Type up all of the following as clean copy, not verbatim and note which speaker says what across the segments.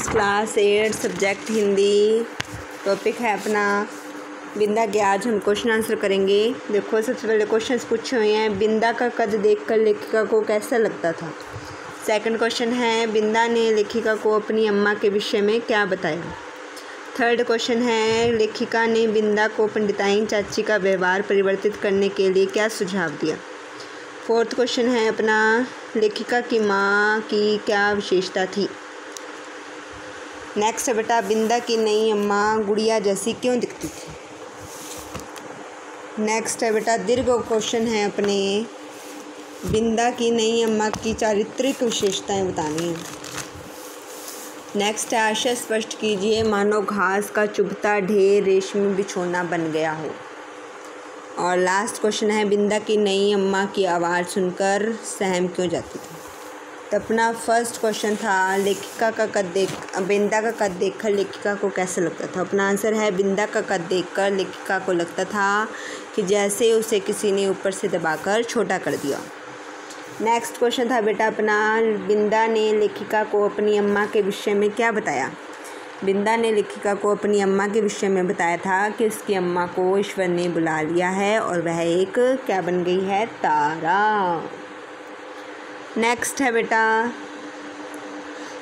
Speaker 1: Class 8 subject Hindi. Topic है अपना बिंदा के। आज हम क्वेश्चन आंसर करेंगे। देखो सबसे पहले क्वेश्चंस पूछे हुए हैं। बिंदा का कद देखकर लेखिका को कैसा लगता था। सेकंड क्वेश्चन है बिंदा ने लेखिका को अपनी अम्मा के विषय में क्या बताया। थर्ड क्वेश्चन है लेखिका ने बिंदा को पंडिताइन चाची का व्यवहार परिवर्तित करने के लिए क्या सुझाव दिया। फोर्थ क्वेश्चन है अपना लेखिका की माँ की क्या विशेषता थी। नेक्स्ट है बेटा बिंदा की नई अम्मा गुड़िया जैसी क्यों दिखती थी। नेक्स्ट है बेटा दीर्घ क्वेश्चन है अपने बिंदा की नई अम्मा की चारित्रिक विशेषताएं बतानी है। नेक्स्ट है आशय स्पष्ट कीजिए मानो घास का चुभता ढेर रेशमी बिछोना बन गया हो। और लास्ट क्वेश्चन है बिंदा की नई अम्मा की आवाज़ सुनकर सहम क्यों जाती थी। तो अपना फर्स्ट क्वेश्चन था लेखिका का कद बिंदा का कद देखकर लेखिका को कैसा लगता था। अपना आंसर है बिंदा का कद देखकर लेखिका को लगता था कि जैसे उसे किसी ने ऊपर से दबाकर छोटा कर दिया। नेक्स्ट क्वेश्चन था बेटा अपना बिंदा ने लेखिका को अपनी अम्मा के विषय में क्या बताया। बिंदा ने लेखिका को अपनी अम्मा के विषय में बताया था कि उसकी अम्मा को ईश्वर ने बुला लिया है और वह एक क्या बन गई है, तारा। नेक्स्ट है बेटा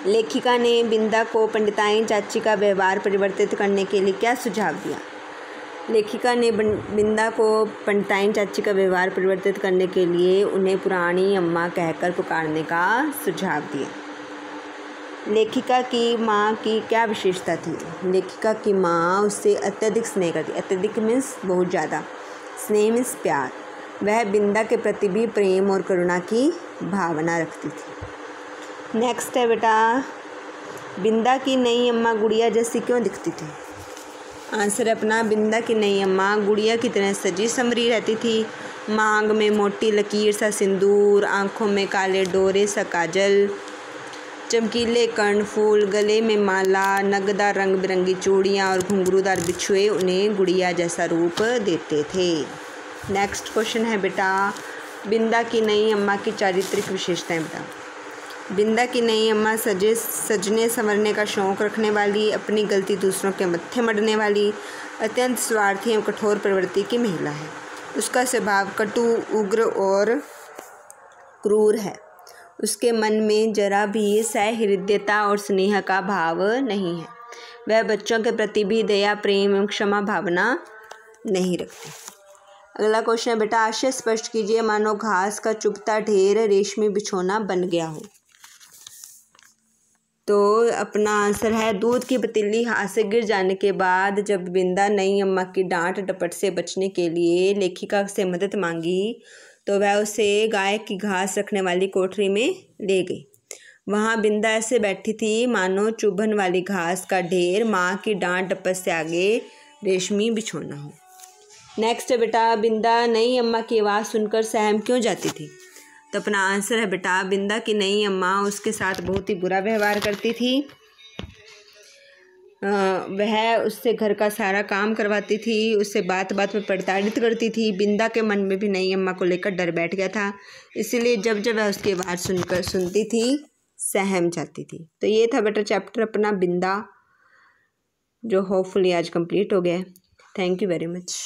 Speaker 1: लेखिका ने बिंदा को पंडिताइन चाची का व्यवहार परिवर्तित करने के लिए क्या सुझाव दिया। लेखिका ने बिंदा को पंडिताइन चाची का व्यवहार परिवर्तित करने के लिए उन्हें पुरानी अम्मा कहकर पुकारने का सुझाव दिया। लेखिका की माँ की क्या विशेषता थी। लेखिका की माँ उससे अत्यधिक स्नेह करती। अत्यधिक मीन्स बहुत ज़्यादा, स्नेह मीन्स प्यार। वह बिंदा के प्रति भी प्रेम और करुणा की भावना रखती थी। नेक्स्ट है बेटा बिंदा की नई अम्मा गुड़िया जैसी क्यों दिखती थी। आंसर है अपना बिंदा की नई अम्मा गुड़िया की तरह सजी संवरी रहती थी। मांग में मोटी लकीर सा सिंदूर, आँखों में काले डोरे सा काजल, चमकीले कर्णफूल, गले में माला, नगदार रंग बिरंगी चूड़ियाँ और घुंघरूदार बिछुए उन्हें गुड़िया जैसा रूप देते थे। नेक्स्ट क्वेश्चन है बेटा बिंदा की नई अम्मा की चारित्रिक विशेषताएं बताओ। बिंदा की नई अम्मा सजने संवरने का शौक़ रखने वाली, अपनी गलती दूसरों के मत्थे मढ़ने वाली, अत्यंत स्वार्थी एवं कठोर प्रवृत्ति की महिला है। उसका स्वभाव कटु, उग्र और क्रूर है। उसके मन में जरा भी सहृदयता और स्नेह का भाव नहीं है। वह बच्चों के प्रति भी दया, प्रेम एवं क्षमा भावना नहीं रखती। अगला क्वेश्चन है बेटा आशय स्पष्ट कीजिए मानो घास का चुभता ढेर रेशमी बिछोना बन गया हो। तो अपना आंसर है दूध की पतीली हाथ से गिर जाने के बाद जब बिंदा नई अम्मा की डांट डपट से बचने के लिए लेखिका से मदद मांगी तो वह उसे गाय की घास रखने वाली कोठरी में ले गई। वहाँ बिंदा ऐसे बैठी थी मानो चुभन वाली घास का ढेर माँ की डांट डपट से आगे रेशमी बिछोना हो। नेक्स्ट है बेटा बिंदा नई अम्मा की आवाज़ सुनकर सहम क्यों जाती थी। तो अपना आंसर है बेटा बिंदा की नई अम्मा उसके साथ बहुत ही बुरा व्यवहार करती थी। वह उससे घर का सारा काम करवाती थी, उससे बात बात में प्रताड़ित करती थी। बिंदा के मन में भी नई अम्मा को लेकर डर बैठ गया था, इसलिए जब जब वह उसकी आवाज़ सुनती थी सहम जाती थी। तो ये था बेटा चैप्टर अपना बिंदा, जो होपफुली आज कंप्लीट हो गया। Thank you very much.